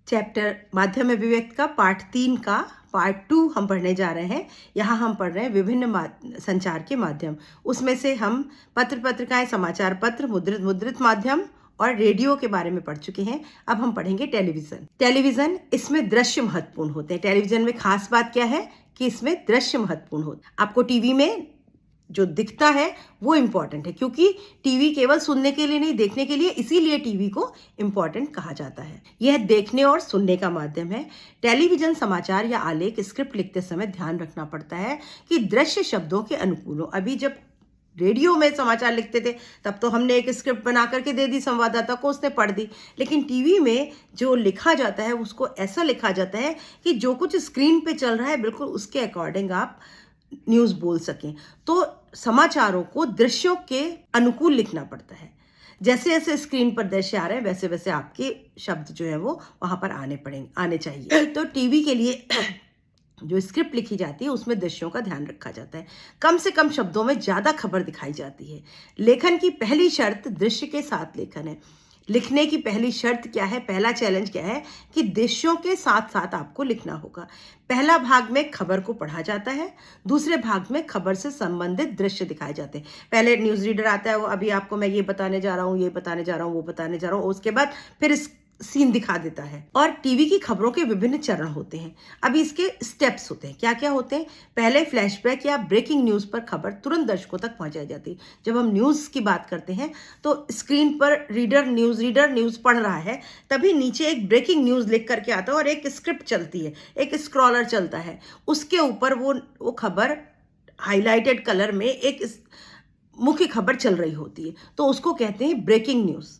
Chapter माध्यम अभिव्यक्त का पार्ट 3 का पार्ट 2 हम पढ़ने जा रहे हैं। यहाँ हम पढ़ रहे हैं विभिन्न संचार के माध्यम। उसमें से हम पत्र पत्रिकाएं, समाचार पत्र, मुद्रित माध्यम और रेडियो के बारे में पढ़ चुके हैं। अब हम पढ़ेंगे टेलीविजन। इसमें दृश्य महत्वपूर्ण होते हैं। टेलीविजन में खास बात क्या है कि इसमें दृश्य महत्वपूर्ण होते हैं। आपको टीवी में जो दिखता है वो इम्पॉर्टेंट है, क्योंकि टीवी केवल सुनने के लिए नहीं, देखने के लिए, इसीलिए टीवी को इम्पॉर्टेंट कहा जाता है। यह देखने और सुनने का माध्यम है। टेलीविजन समाचार या आलेख स्क्रिप्ट लिखते समय ध्यान रखना पड़ता है कि दृश्य शब्दों के अनुकूल हो। अभी जब रेडियो में समाचार लिखते थे तब तो हमने एक स्क्रिप्ट बना करके दे दी संवाददाता को, उसने पढ़ दी। लेकिन टीवी में जो लिखा जाता है उसको ऐसा लिखा जाता है कि जो कुछ स्क्रीन पे चल रहा है बिल्कुल उसके अकॉर्डिंग आप न्यूज़ बोल सकें। तो समाचारों को दृश्यों के अनुकूल लिखना पड़ता है। जैसे जैसे स्क्रीन पर दृश्य आ रहे हैं वैसे वैसे आपके शब्द जो है वो वहां पर आने चाहिए। तो टीवी के लिए जो स्क्रिप्ट लिखी जाती है उसमें दृश्यों का ध्यान रखा जाता है। कम से कम शब्दों में ज्यादा खबर दिखाई जाती है। लेखन की पहली शर्त दृश्य के साथ लेखन है। लिखने की पहली शर्त क्या है, पहला चैलेंज क्या है कि दृश्यों के साथ साथ आपको लिखना होगा। पहला भाग में खबर को पढ़ा जाता है, दूसरे भाग में खबर से संबंधित दृश्य दिखाए जाते हैं। पहले न्यूज़ रीडर आता है, वो अभी आपको मैं ये बताने जा रहा हूँ, ये बताने जा रहा हूँ, वो बताने जा रहा हूँ, उसके बाद फिर इस सीन दिखा देता है। और टीवी की खबरों के विभिन्न चरण होते हैं। अभी इसके स्टेप्स होते हैं। क्या क्या होते हैं? पहले फ्लैशबैक या ब्रेकिंग न्यूज पर खबर तुरंत दर्शकों तक पहुंचाई जाती है। जब हम न्यूज की बात करते हैं तो स्क्रीन पर न्यूज रीडर न्यूज पढ़ रहा है, तभी नीचे एक ब्रेकिंग न्यूज लिख करके आता है और एक स्क्रिप्ट चलती है, एक स्क्रॉलर चलता है, उसके ऊपर वो खबर हाईलाइटेड कलर में एक मुख्य खबर चल रही होती है, तो उसको कहते हैं ब्रेकिंग न्यूज।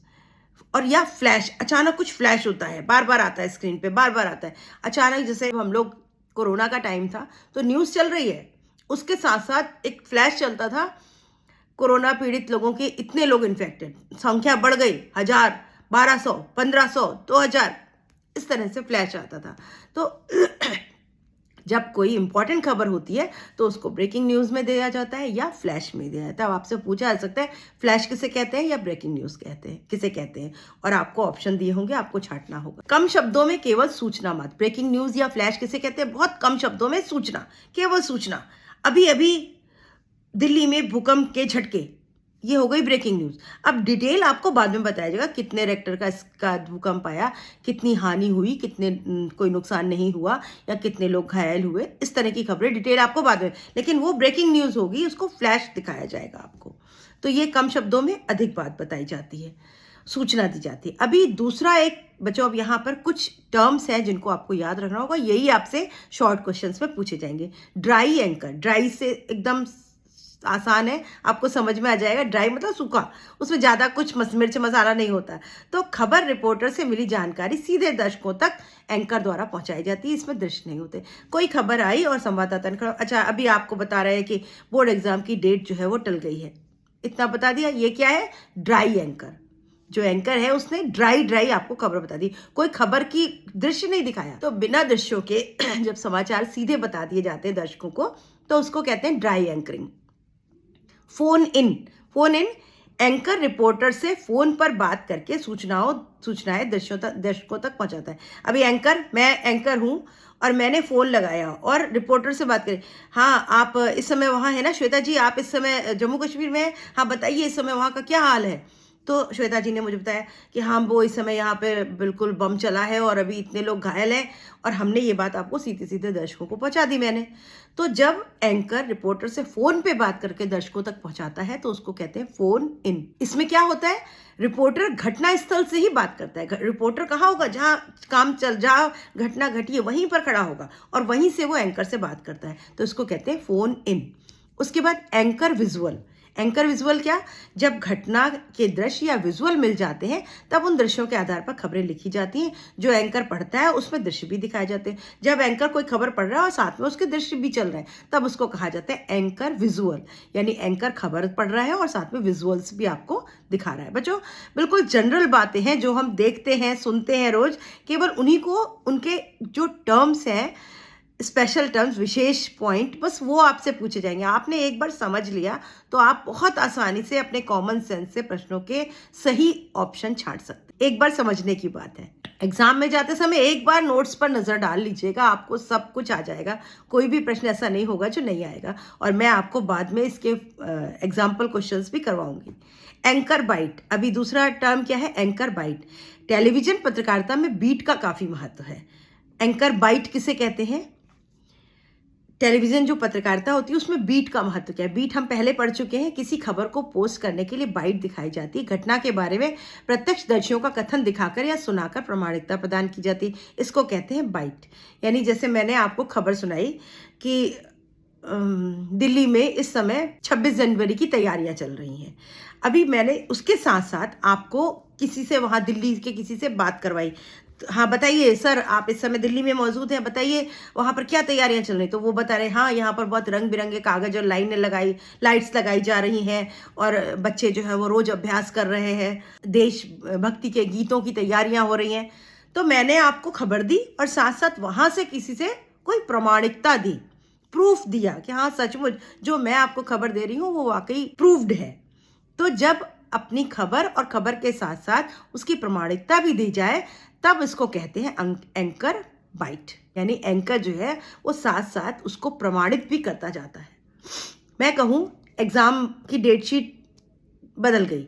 और या फ्लैश, अचानक कुछ फ्लैश होता है, बार बार आता है स्क्रीन पे, बार बार आता है अचानक। जैसे हम लोग कोरोना का टाइम था तो न्यूज़ चल रही है, उसके साथ साथ एक फ्लैश चलता था, कोरोना पीड़ित लोगों के इतने लोग इन्फेक्टेड, संख्या बढ़ गई, 1000, 1200, 1500, 2000, इस तरह से फ्लैश आता था। तो जब कोई इंपॉर्टेंट खबर होती है तो उसको ब्रेकिंग न्यूज़ में दिया जाता है या फ्लैश में दिया जाता है। अब आपसे पूछा जा सकता है फ्लैश किसे कहते हैं या ब्रेकिंग न्यूज़ किसे कहते हैं, और आपको ऑप्शन दिए होंगे, आपको छांटना होगा। कम शब्दों में केवल सूचना मात्र। ब्रेकिंग न्यूज़ या फ्लैश किसे कहते हैं? बहुत कम शब्दों में सूचना, केवल सूचना। अभी अभी दिल्ली में भूकंप के झटके, ये हो गई ब्रेकिंग न्यूज़। अब डिटेल आपको बाद में बताया जाएगा, कितने रेक्टर का इसका भूकंप आया, कितनी हानि हुई, कितने कोई नुकसान नहीं हुआ या कितने लोग घायल हुए, इस तरह की खबरें डिटेल आपको बाद में, लेकिन वो ब्रेकिंग न्यूज़ होगी, उसको फ्लैश दिखाया जाएगा आपको। तो ये कम शब्दों में अधिक बात बताई जाती है, सूचना दी जाती है। अभी दूसरा एक बच्चों, अब यहाँ पर कुछ टर्म्स हैं जिनको आपको याद रखना होगा, यही आपसे शॉर्ट क्वेश्चंस में पूछे जाएंगे। ड्राई एंकर, ड्राई से एकदम आसान है, आपको समझ में आ जाएगा। ड्राई मतलब सूखा, उसमें ज़्यादा कुछ मिर्च मसाला नहीं होता। तो खबर रिपोर्टर से मिली जानकारी सीधे दर्शकों तक एंकर द्वारा पहुंचाई जाती है, इसमें दृश्य नहीं होते। कोई खबर आई और संवाददाता ने, अच्छा अभी आपको बता रहे हैं कि बोर्ड एग्जाम की डेट जो है वो टल गई है, इतना बता दिया। ये क्या है? Dry anchor. जो एंकर है उसने ड्राई आपको खबर बता दी, कोई खबर की दृश्य नहीं दिखाया। तो बिना दृश्यों के जब समाचार सीधे बता दिए जाते हैं दर्शकों को तो उसको कहते हैं dry anchoring. Phone in anchor reporter से फोन पर बात करके सूचनाएं दर्शकों तक पहुंचाता है। अभी मैं एंकर हूं और मैंने फोन लगाया और रिपोर्टर से बात करी, हाँ आप इस समय वहां है ना श्वेता जी, आप इस समय जम्मू कश्मीर में हैं, हाँ बताइए इस समय वहां का क्या हाल है। तो श्वेता जी ने मुझे बताया कि हाँ वो इस समय यहाँ पे बिल्कुल बम चला है और अभी इतने लोग घायल हैं, और हमने ये बात आपको सीधे दर्शकों को पहुंचा दी मैंने। तो जब एंकर रिपोर्टर से फोन पे बात करके दर्शकों तक पहुंचाता है तो उसको कहते हैं फोन इन। इसमें क्या होता है? रिपोर्टर घटना स्थल से ही बात करता है। रिपोर्टर कहाँ होगा? जहाँ घटना घटी है वहीं पर खड़ा होगा और वहीं से वो एंकर से बात करता है, तो इसको कहते हैं फोन इन। उसके बाद एंकर विजुअल क्या? जब घटना के दृश्य या विजुअल मिल जाते हैं तब उन दृश्यों के आधार पर खबरें लिखी जाती हैं। जो एंकर पढ़ता है उसमें दृश्य भी दिखाए जाते हैं। जब एंकर कोई खबर पढ़ रहा है और साथ में उसके दृश्य भी चल रहे हैं तब उसको कहा जाता है एंकर विजुअल, यानी एंकर खबर पढ़ रहा है और साथ में विजुअल्स भी आपको दिखा रहा है। बच्चों बिल्कुल जनरल बातें हैं जो हम देखते हैं, सुनते हैं रोज, केवल उन्हीं को उनके जो टर्म्स हैं, स्पेशल टर्म्स, विशेष पॉइंट, बस वो आपसे पूछे जाएंगे। आपने एक बार समझ लिया तो आप बहुत आसानी से अपने कॉमन सेंस से प्रश्नों के सही ऑप्शन छांट सकते हैं। एक बार समझने की बात है। एग्जाम में जाते समय एक बार नोट्स पर नज़र डाल लीजिएगा, आपको सब कुछ आ जाएगा। कोई भी प्रश्न ऐसा नहीं होगा जो नहीं आएगा, और मैं आपको बाद में इसके एग्जाम्पल क्वेश्चंस भी करवाऊंगी। एंकर बाइट, अभी दूसरा टर्म क्या है? Anchor bite. टेलीविजन पत्रकारिता में बीट का काफ़ी महत्व है। एंकर बाइट किसे कहते हैं? टेलीविजन जो पत्रकारिता होती है उसमें बीट का महत्व क्या है? बीट हम पहले पढ़ चुके हैं। किसी खबर को पोस्ट करने के लिए बाइट दिखाई जाती है। घटना के बारे में प्रत्यक्षदर्शियों का कथन दिखाकर या सुनाकर प्रामाणिकता प्रदान की जाती है। इसको कहते हैं बाइट। यानी जैसे मैंने आपको खबर सुनाई कि दिल्ली में इस समय 26 जनवरी की तैयारियां चल रही हैं। अभी मैंने उसके साथ साथ आपको किसी से, वहाँ दिल्ली के किसी से बात करवाई। हाँ बताइए सर, आप इस समय दिल्ली में मौजूद हैं, बताइए वहाँ पर क्या तैयारियां चल रही। तो वो बता रहे हाँ यहाँ पर बहुत रंग बिरंगे कागज और लाइट्स लगाई जा रही हैं, और बच्चे जो है वो रोज अभ्यास कर रहे हैं, देशभक्ति के गीतों की तैयारियां हो रही हैं। तो मैंने आपको खबर दी और साथ साथ वहाँ से किसी से कोई प्रामाणिकता दी, प्रूफ दिया कि हाँ सचमुच जो मैं आपको खबर दे रही हूँ वो वाकई प्रूव्ड है। तो जब अपनी खबर और खबर के साथ साथ उसकी प्रामाणिकता भी दी जाए तब इसको कहते हैं एंकर बाइट। यानी एंकर जो है वो साथ साथ उसको प्रमाणित भी करता जाता है। मैं कहूँ एग्जाम की डेट शीट बदल गई,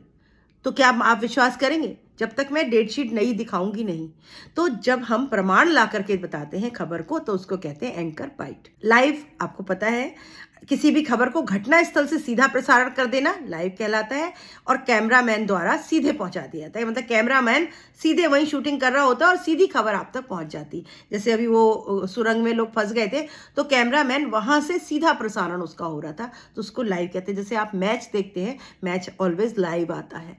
तो क्या आप विश्वास करेंगे? जब तक मैं डेट शीट नहीं दिखाऊंगी नहीं। तो जब हम प्रमाण ला करके बताते हैं खबर को तो उसको कहते हैं एंकर बाइट। लाइव, आपको पता है किसी भी खबर को घटना स्थल से सीधा प्रसारण कर देना लाइव कहलाता है, और कैमरामैन द्वारा सीधे पहुंचा दिया जाता है। मतलब कैमरामैन सीधे वहीं शूटिंग कर रहा होता है और सीधी खबर आप तक पहुंच जाती। जैसे अभी वो सुरंग में लोग फंस गए थे तो कैमरामैन वहां से सीधा प्रसारण उसका हो रहा था, तो उसको लाइव कहते हैं। जैसे आप मैच देखते हैं, मैच ऑलवेज लाइव आता है,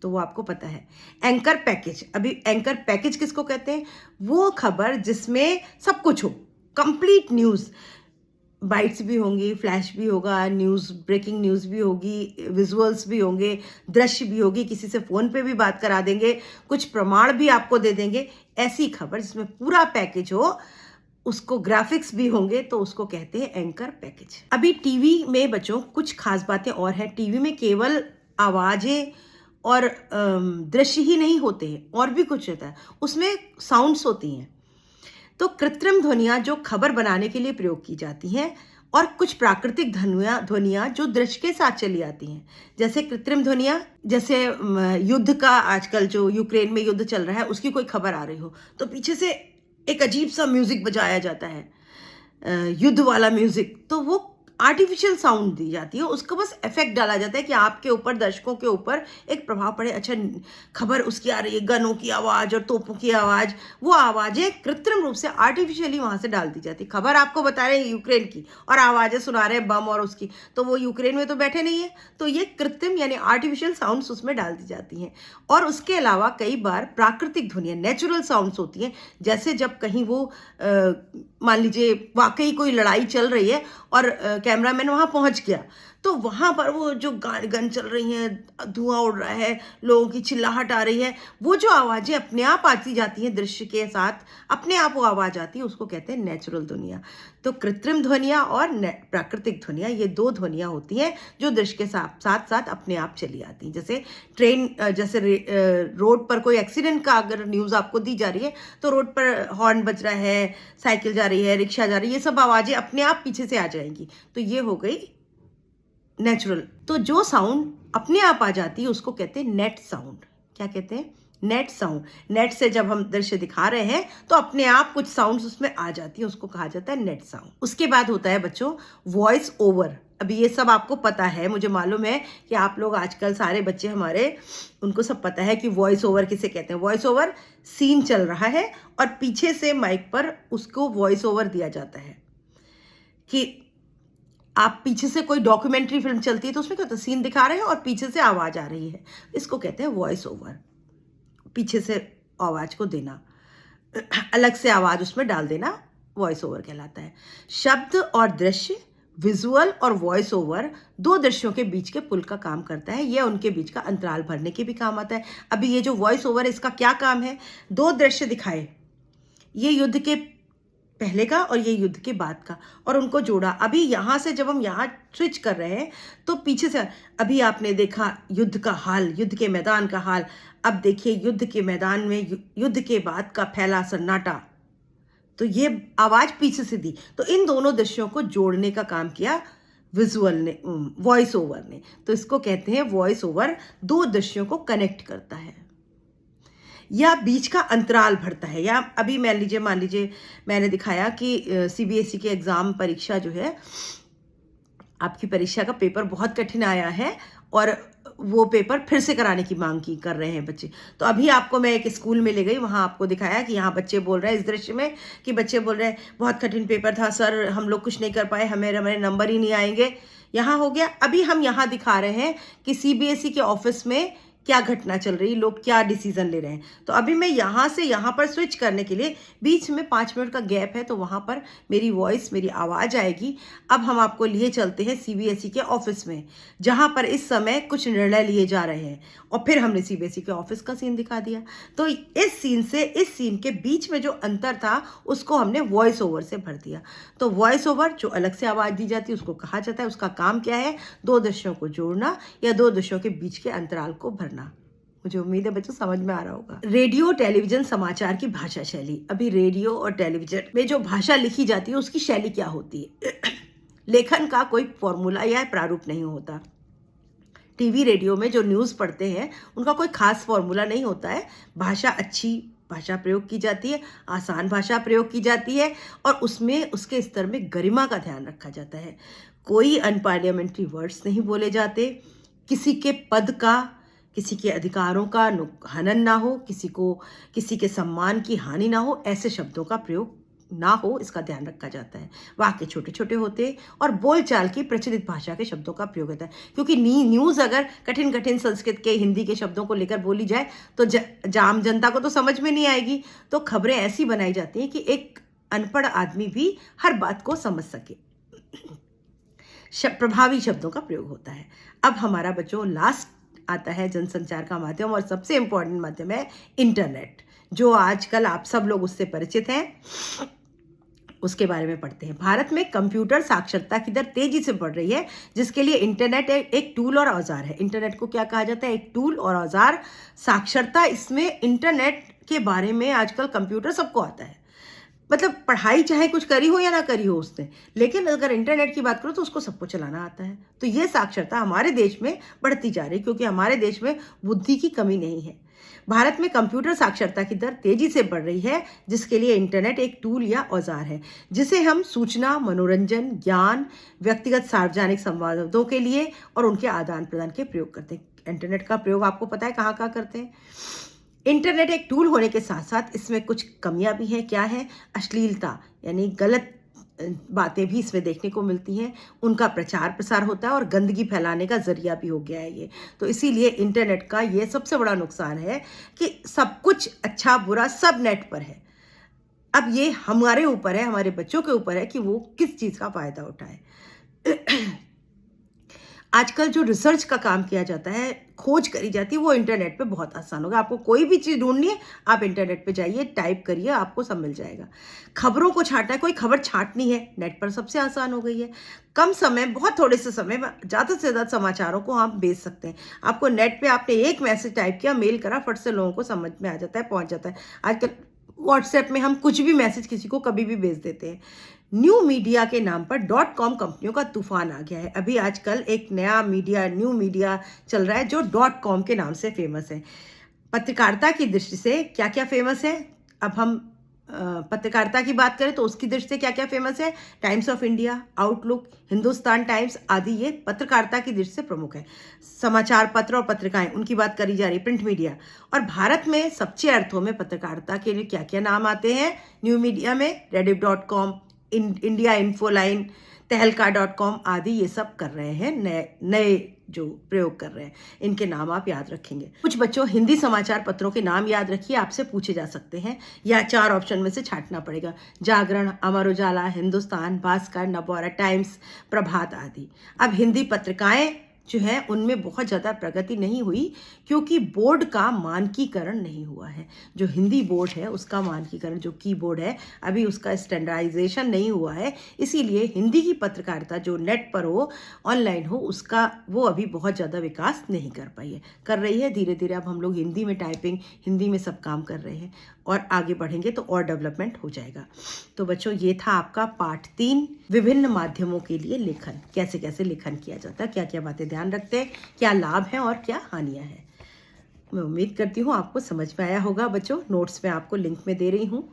तो वो आपको पता है। एंकर पैकेज, अभी एंकर पैकेज किसको कहते हैं? वो खबर जिसमें सब कुछ हो, कंप्लीट न्यूज़, बाइट्स भी होंगी, फ्लैश भी होगा, न्यूज़, ब्रेकिंग न्यूज़ भी होगी, विजुअल्स भी होंगे, दृश्य भी होगी, किसी से फ़ोन पे भी बात करा देंगे, कुछ प्रमाण भी आपको दे देंगे। ऐसी खबर जिसमें पूरा पैकेज हो, उसको ग्राफिक्स भी होंगे, तो उसको कहते हैं एंकर पैकेज। अभी टीवी में बच्चों कुछ खास बातें और हैं। टीवी में केवल आवाज़ें और दृश्य ही नहीं होते हैं, और भी कुछ होता है, उसमें साउंड्स होती हैं। तो कृत्रिम ध्वनियाँ जो खबर बनाने के लिए प्रयोग की जाती हैं, और कुछ प्राकृतिक ध्वनियाँ जो दृश्य के साथ चली आती हैं। जैसे कृत्रिम ध्वनियाँ, जैसे युद्ध का, आजकल जो यूक्रेन में युद्ध चल रहा है उसकी कोई खबर आ रही हो तो पीछे से एक अजीब सा म्यूजिक बजाया जाता है, युद्ध वाला म्यूजिक, तो वो आर्टिफिशियल साउंड दी जाती है, उसको बस इफेक्ट डाला जाता है कि आपके ऊपर, दर्शकों के ऊपर एक प्रभाव पड़े। अच्छा खबर उसकी आ रही है, गनों की आवाज़ और तोपों की आवाज़, वो आवाज़ें कृत्रिम रूप से आर्टिफिशियली वहाँ से डाल दी जाती। खबर आपको बता रहे हैं यूक्रेन की और आवाज़ें सुना रहे हैं बम और उसकी, तो वो यूक्रेन में तो बैठे नहीं है, तो ये कृत्रिम यानी आर्टिफिशियल साउंड्स उसमें डाल दी जाती हैं। और उसके अलावा कई बार प्राकृतिक ध्वनियाँ, नेचुरल साउंड्स होती हैं। जैसे जब कहीं वो मान लीजिए वाकई कोई लड़ाई चल रही है और कैमरामैन वहाँ पहुँच गया, तो वहाँ पर वो जो गन चल रही हैं, धुआं उड़ रहा है, लोगों की चिल्लाहट आ रही है, वो जो आवाज़ें अपने आप आती जाती हैं दृश्य के साथ, अपने आप वो आवाज़ आती है, उसको कहते हैं नेचुरल ध्वनियाँ। तो कृत्रिम ध्वनियाँ और प्राकृतिक ध्वनियाँ, ये दो ध्वनियाँ होती हैं जो दृश्य के साथ साथ अपने आप चली आती हैं। जैसे ट्रेन, जैसे रोड पर कोई एक्सीडेंट का अगर न्यूज़ आपको दी जा रही है तो रोड पर हॉर्न बज रहा है, साइकिल जा रही है, रिक्शा जा रही है, ये सब आवाज़ें अपने आप पीछे से आ जाएंगी, तो ये हो गई नेचुरल। तो जो साउंड अपने आप आ जाती है उसको कहते हैं नेट साउंड। क्या कहते हैं? Net sound. नेट से जब हम दृश्य दिखा रहे हैं तो अपने आप कुछ साउंड्स उसमें आ जाती है, उसको कहा जाता है नेट साउंड। उसके बाद होता है बच्चों वॉइस ओवर। अभी ये सब आपको पता है, मुझे मालूम है कि आप लोग आजकल सारे बच्चे हमारे, उनको सब पता है कि वॉइस ओवर किसे कहते हैं। वॉइस ओवर, सीन चल रहा है और पीछे से माइक पर उसको वॉइस ओवर दिया जाता है। कि आप पीछे से कोई डॉक्यूमेंट्री फिल्म चलती है तो उसमें क्या होता है, सीन दिखा रहे हैं और पीछे से आवाज़ आ रही है, इसको कहते हैं वॉइस ओवर। पीछे से आवाज़ को देना, अलग से आवाज़ उसमें डाल देना, वॉइस ओवर कहलाता है। शब्द और दृश्य, विजुअल और वॉइस ओवर, दो दृश्यों के बीच के पुल का काम करता है। यह उनके बीच का अंतराल भरने के भी काम आता है। अभी ये जो वॉइस ओवर है इसका क्या काम है? दो दृश्य दिखाए, ये युद्ध के पहले का और ये युद्ध के बाद का, और उनको जोड़ा। अभी यहाँ से जब हम यहाँ स्विच कर रहे हैं तो पीछे से, अभी आपने देखा युद्ध का हाल, युद्ध के मैदान का हाल, अब देखिए युद्ध के मैदान में युद्ध के बाद का फैला सन्नाटा, तो ये आवाज पीछे से दी। तो इन दोनों दृश्यों को जोड़ने का काम किया विजुअल ने, वॉइस ओवर ने। तो इसको कहते हैं वॉइस ओवर, दो दृश्यों को कनेक्ट करता है या बीच का अंतराल भरता है। या अभी मान लीजिए मैंने दिखाया कि सीबीएसई के एग्जाम परीक्षा जो है, आपकी परीक्षा का पेपर बहुत कठिन आया है और वो पेपर फिर से कराने की मांग कर रहे हैं बच्चे। तो अभी आपको मैं एक स्कूल में ले गई, वहाँ आपको दिखाया कि यहाँ बच्चे बोल रहे हैं इस दृश्य में कि बच्चे बोल रहे हैं बहुत कठिन पेपर था सर, हम लोग कुछ नहीं कर पाए, हमें नंबर ही नहीं आएंगे। यहाँ हो गया। अभी हम यहाँ दिखा रहे हैं कि सीबीएसई के ऑफिस में क्या घटना चल रही, लोग क्या डिसीजन ले रहे हैं। तो अभी मैं यहाँ से यहाँ पर स्विच करने के लिए बीच में 5 मिनट का गैप है, तो वहाँ पर मेरी वॉइस, मेरी आवाज़ आएगी। अब हम आपको लिए चलते हैं सीबीएसई के ऑफिस में, जहाँ पर इस समय कुछ निर्णय लिए जा रहे हैं, और फिर हमने सीबीएसई के ऑफिस का सीन दिखा दिया। तो इस सीन से इस सीन के बीच में जो अंतर था उसको हमने वॉइस ओवर से भर दिया। तो वॉइस ओवर जो अलग से आवाज़ दी जाती है उसको कहा जाता है, उसका काम क्या है, दो दृश्यों को जोड़ना या दो दृश्यों के बीच के अंतराल को भरना। मुझे उम्मीद है बच्चों समझ में आ रहा होगा। रेडियो, टेलीविजन, समाचार की भाषा शैली। अभी रेडियो और टेलीविजन में जो भाषा लिखी जाती है उसकी शैली क्या होती है? लेखन का कोई फॉर्मूला या प्रारूप नहीं होता। टीवी, रेडियो में जो न्यूज़ पढ़ते हैं उनका कोई खास फॉर्मूला नहीं होता है। भाषा, अच्छी भाषा प्रयोग की जाती है, आसान भाषा प्रयोग की जाती है, और उसमें उसके स्तर में गरिमा का ध्यान रखा जाता है। कोई अनपार्लियामेंट्री वर्ड्स नहीं बोले जाते, किसी के पद का, किसी के अधिकारों का हनन ना हो, किसी के सम्मान की हानि ना हो, ऐसे शब्दों का प्रयोग ना हो, इसका ध्यान रखा जाता है। वाक्य छोटे छोटे होते हैं और बोलचाल की प्रचलित भाषा के शब्दों का प्रयोग होता है, क्योंकि न्यूज़ अगर कठिन संस्कृत के, हिंदी के शब्दों को लेकर बोली जाए तो आम जनता को तो समझ में नहीं आएगी। तो खबरें ऐसी बनाई जाती हैं कि एक अनपढ़ आदमी भी हर बात को समझ सके। प्रभावी शब्दों का प्रयोग होता है। अब हमारा बच्चों लास्ट आता है जनसंचार का माध्यम, और सबसे इम्पोर्टेंट माध्यम है इंटरनेट, जो आजकल आप सब लोग उससे परिचित हैं, उसके बारे में पढ़ते हैं। भारत में कंप्यूटर साक्षरता की दर तेजी से बढ़ रही है, जिसके लिए इंटरनेट एक टूल और औजार है। इंटरनेट को क्या कहा जाता है? एक टूल और औजार। साक्षरता, इसमें इंटरनेट के बारे में आजकल कंप्यूटर सबको आता है, मतलब पढ़ाई चाहे कुछ करी हो या ना करी हो उसने, लेकिन अगर इंटरनेट की बात करो तो उसको सबको चलाना आता है। तो ये साक्षरता हमारे देश में बढ़ती जा रही है, क्योंकि हमारे देश में बुद्धि की कमी नहीं है। भारत में कंप्यूटर साक्षरता की दर तेजी से बढ़ रही है, जिसके लिए इंटरनेट एक टूल या औजार है, जिसे हम सूचना, मनोरंजन, ज्ञान, व्यक्तिगत सार्वजनिक संवादों के लिए और उनके आदान प्रदान के प्रयोग करते हैं। इंटरनेट का प्रयोग आपको पता है कहाँ कहाँ करते हैं। इंटरनेट एक टूल होने के साथ साथ इसमें कुछ कमियां भी हैं। क्या है? अश्लीलता, यानी गलत बातें भी इसमें देखने को मिलती हैं, उनका प्रचार प्रसार होता है और गंदगी फैलाने का जरिया भी हो गया है ये। तो इसीलिए इंटरनेट का ये सबसे बड़ा नुकसान है कि सब कुछ अच्छा बुरा सब नेट पर है। अब ये हमारे ऊपर है, हमारे बच्चों के ऊपर है कि वो किस चीज़ का फ़ायदा उठाए। आजकल जो रिसर्च का काम किया जाता है, खोज करी जाती है, वो इंटरनेट पे बहुत आसान होगा। आपको कोई भी चीज़ ढूंढनी है, आप इंटरनेट पे जाइए, टाइप करिए, आपको सब मिल जाएगा। खबरों को छांटना है, कोई खबर छांटनी है, नेट पर सबसे आसान हो गई है। कम समय, बहुत थोड़े से समय में ज़्यादा से ज़्यादा समाचारों को आप भेज सकते हैं। आपको नेट पे आपने एक मैसेज टाइप किया, मेल करा, फट से लोगों को समझ में आ जाता है, पहुँच जाता है। आजकल व्हाट्सएप में हम कुछ भी मैसेज किसी को कभी भी भेज देते हैं। न्यू मीडिया के नाम पर .com कंपनियों का तूफान आ गया है। अभी आजकल एक नया मीडिया, न्यू मीडिया चल रहा है जो .com के नाम से फेमस है। पत्रकारिता की दृष्टि से क्या क्या फेमस है? अब हम पत्रकारिता की बात करें तो उसकी दृष्टि से क्या क्या फेमस है? Times of India, outlook, Hindustan times आदि ये पत्रकारिता की दृष्टि से प्रमुख है। समाचार पत्र और पत्रिकाएं, उनकी बात करी जा रही, प्रिंट मीडिया। और भारत में सच्चे अर्थों में पत्रकारिता के लिए क्या क्या नाम आते हैं? न्यू मीडिया में rediff.com, इंडिया इन्फोलाइन, तहलका.com आदि ये सब कर रहे हैं, नए जो प्रयोग कर रहे हैं। इनके नाम आप याद रखेंगे। कुछ बच्चों हिंदी समाचार पत्रों के नाम याद रखिए, आपसे पूछे जा सकते हैं या 4 ऑप्शन में से छांटना पड़ेगा। जागरण, अमर उजाला, हिंदुस्तान, भास्कर, नवभारत टाइम्स, प्रभात आदि। अब हिंदी पत्रिकाएं जो है उनमें बहुत ज़्यादा प्रगति नहीं हुई, क्योंकि बोर्ड का मानकीकरण नहीं हुआ है। जो हिंदी बोर्ड है उसका मानकीकरण, जो कीबोर्ड है, अभी उसका स्टैंडर्डाइजेशन नहीं हुआ है। इसीलिए हिंदी की पत्रकारिता जो नेट पर हो, ऑनलाइन हो, उसका वो अभी बहुत ज़्यादा विकास नहीं कर पाई है। कर रही है धीरे धीरे। अब हम लोग हिंदी में टाइपिंग, हिंदी में सब काम कर रहे हैं, और आगे बढ़ेंगे तो और डेवलपमेंट हो जाएगा। तो बच्चों, ये था आपका पाठ 3, विभिन्न माध्यमों के लिए लेखन। कैसे कैसे लेखन किया जाता है, क्या क्या बातें ध्यान रखते हैं, क्या लाभ हैं और क्या हानियां हैं। मैं उम्मीद करती हूँ आपको समझ में आया होगा बच्चों। नोट्स में आपको लिंक में दे रही हूँ,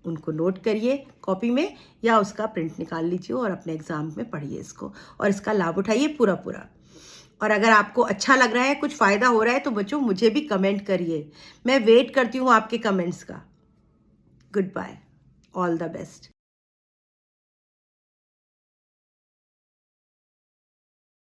उनको नोट करिए कॉपी में, या उसका प्रिंट निकाल लीजिए और अपने एग्जाम में पढ़िए इसको, और इसका लाभ उठाइए पूरा पूरा। और अगर आपको अच्छा लग रहा है, कुछ फ़ायदा हो रहा है, तो बच्चों मुझे भी कमेंट करिए। मैं वेट करती हूँ आपके कमेंट्स का। Goodbye, all the best.